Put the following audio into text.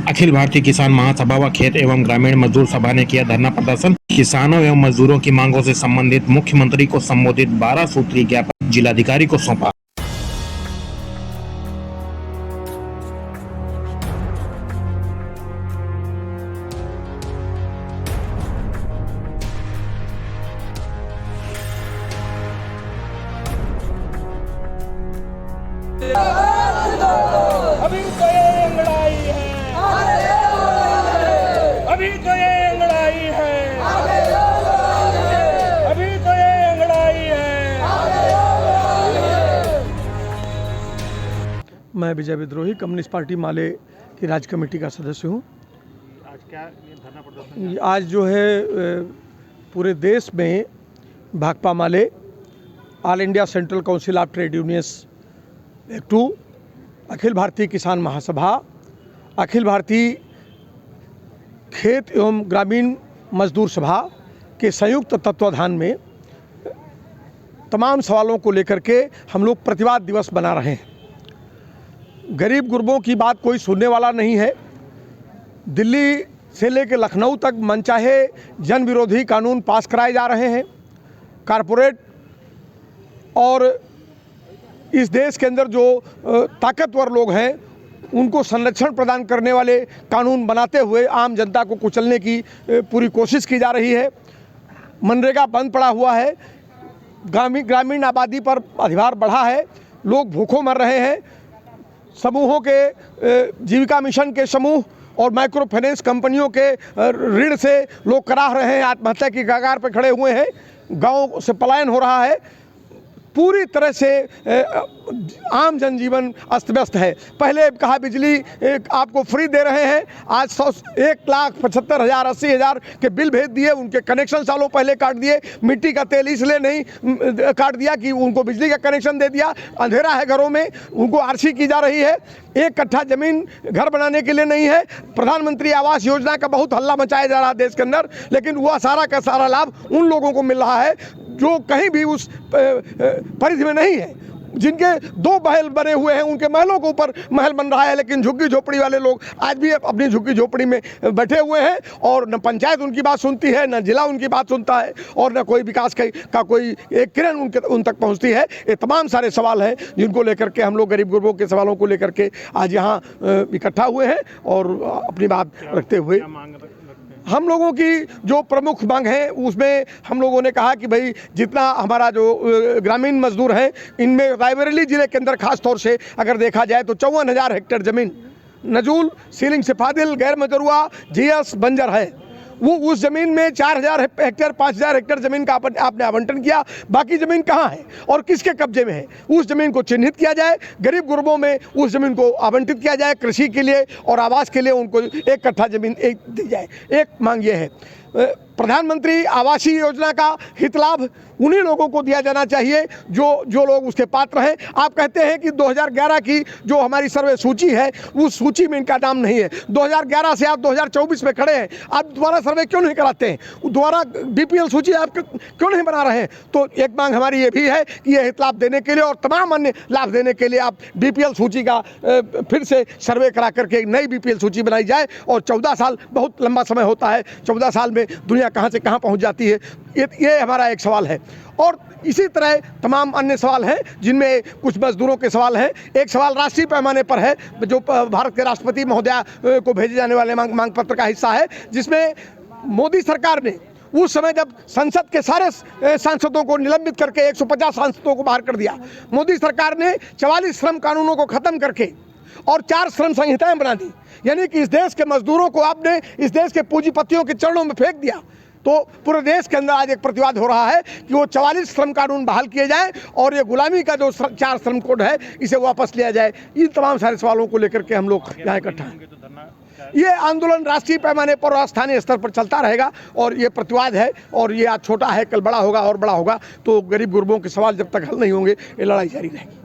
अखिल भारतीय किसान महासभा व खेत एवं ग्रामीण मजदूर सभा ने किया धरना प्रदर्शन। किसानों एवं मजदूरों की मांगों से संबंधित मुख्यमंत्री को संबोधित 12 सूत्रीय ज्ञापन जिलाधिकारी को सौंपा। अभी तो ये लड़ाई है, अभी तो ये लड़ाई है, अभी तो ये लड़ाई है। मैं विजय विद्रोही कम्युनिस्ट पार्टी माले की राज्य कमेटी का सदस्य हूँ। आज क्या ये धरना प्रदर्शन? आज जो है पूरे देश में Bhakpa Male, all India central council of trade unions AICCTU, Akhil Bharatiya Kisan महासभा, अखिल भारतीय खेत एवं ग्रामीण मजदूर सभा के संयुक्त तत्वाधान में तमाम सवालों को लेकर के हम लोग प्रतिवाद दिवस मना रहे हैं। गरीब गुरबों की बात कोई सुनने वाला नहीं है। दिल्ली से लेकर लखनऊ तक मनचाहे जन विरोधी कानून पास कराए जा रहे हैं। कारपोरेट और इस देश के अंदर जो ताकतवर लोग हैं उनको संरक्षण प्रदान करने वाले कानून बनाते हुए आम जनता को कुचलने की पूरी कोशिश की जा रही है। मनरेगा बंद पड़ा हुआ है, ग्रामीण आबादी पर अधिभार बढ़ा है, लोग भूखों मर रहे हैं। समूहों के जीविका मिशन के समूह और माइक्रो फाइनेंस कंपनियों के ऋण से लोग कराह रहे हैं, आत्महत्या की कगार पर खड़े हुए हैं, गाँव से पलायन हो रहा है। पूरी तरह से आम जनजीवन अस्त व्यस्त है। पहले कहा बिजली आपको फ्री दे रहे हैं, आज 1,75,000 80,000 के बिल भेज दिए, उनके कनेक्शन सालों पहले काट दिए। मिट्टी का तेल इसलिए नहीं काट दिया कि उनको बिजली का कनेक्शन दे दिया। अंधेरा है घरों में, उनको आरसी की जा रही है। 1 कट्ठा जमीन घर बनाने के लिए नहीं है। प्रधानमंत्री आवास योजना का बहुत हल्ला मचाया जा रहा है देश के अंदर, लेकिन वह सारा का सारा लाभ उन लोगों को मिल रहा है जो कहीं भी उस परिधि में नहीं है। जिनके 2 महल बने हुए हैं, उनके महलों के ऊपर महल बन रहा है, लेकिन झुग्गी झोपड़ी वाले लोग आज भी अपनी झुग्गी झोपड़ी में बैठे हुए हैं और न पंचायत उनकी बात सुनती है, न जिला उनकी बात सुनता है और न कोई विकास का कोई एक किरण उन तक पहुंचती है। ये तमाम सारे सवाल हैं जिनको लेकर के हम लोग गरीब गुरबों के सवालों को लेकर के आज यहाँ इकट्ठा हुए हैं और अपनी बात रखते हुए हम लोगों की जो प्रमुख मांग है उसमें हम लोगों ने कहा कि भाई जितना हमारा जो ग्रामीण मजदूर हैं, इनमें रायबरेली ज़िले के अंदर खास तौर से अगर देखा जाए तो 54,000 हेक्टेयर ज़मीन नजूल, सीलिंग से फादिल, गैर मजरूआ, जीएस बंजर है। वो उस ज़मीन में 4,000 हेक्टेयर 5,000 हेक्टेयर ज़मीन का आपने आवंटन किया। बाकी ज़मीन कहाँ है और किसके कब्जे में है? उस ज़मीन को चिन्हित किया जाए, गरीब गुरबों में उस ज़मीन को आवंटित किया जाए, कृषि के लिए और आवास के लिए उनको 1 कट्ठा ज़मीन दी जाए। एक मांग ये है। प्रधानमंत्री आवासीय योजना का हित लाभ उन्हीं लोगों को दिया जाना चाहिए जो लोग उसके पात्र हैं। आप कहते हैं कि 2011 की जो हमारी सर्वे सूची है उस सूची में इनका नाम नहीं है। 2011 से आप 2024 में खड़े हैं, आप दोबारा सर्वे क्यों नहीं कराते हैं? दोबारा बीपीएल सूची आप क्यों नहीं बना रहे हैं? तो एक मांग हमारी ये भी है कि यह हित लाभ देने के लिए और तमाम अन्य लाभ देने के लिए आप बीपीएल सूची का फिर से सर्वे करा करके नई बीपीएल सूची बनाई जाए। और 14 साल बहुत लंबा समय होता है, 14 साल में दुनिया कहाँ से कहाँ पहुँच जाती है। ये हमारा एक सवाल है। और इसी तरह तमाम अन्य सवाल हैं जिनमें कुछ मजदूरों के सवाल हैं। एक सवाल राष्ट्रीय पैमाने पर है जो भारत के राष्ट्रपति महोदया को भेजे जाने वाले मांग पत्र का हिस्सा है, जिसमें मोदी सरकार ने उस समय जब संसद के सारे सांसदों को निलंबित करके 150 सांसदों को बाहर कर दिया, मोदी सरकार ने 44 श्रम कानूनों को ख़त्म करके और 4 श्रम संहिताएं बना दी। यानी कि इस देश के मजदूरों को आपने इस देश के पूंजीपतियों के चरणों में फेंक दिया। तो पूरे देश के अंदर आज एक प्रतिवाद हो रहा है कि वो 44 श्रम कानून बहाल किए जाएं और ये गुलामी का जो 4 श्रम कोड है इसे वापस लिया जाए। इन तमाम सारे सवालों को लेकर के हम लोग यहाँ इकट्ठा हैं। ये आंदोलन राष्ट्रीय पैमाने पर और स्थानीय स्तर पर चलता रहेगा और ये प्रतिवाद है और ये आज छोटा है, कल बड़ा होगा और बड़ा होगा। तो गरीब गुरबों के सवाल जब तक हल नहीं होंगे ये लड़ाई जारी रहेगी।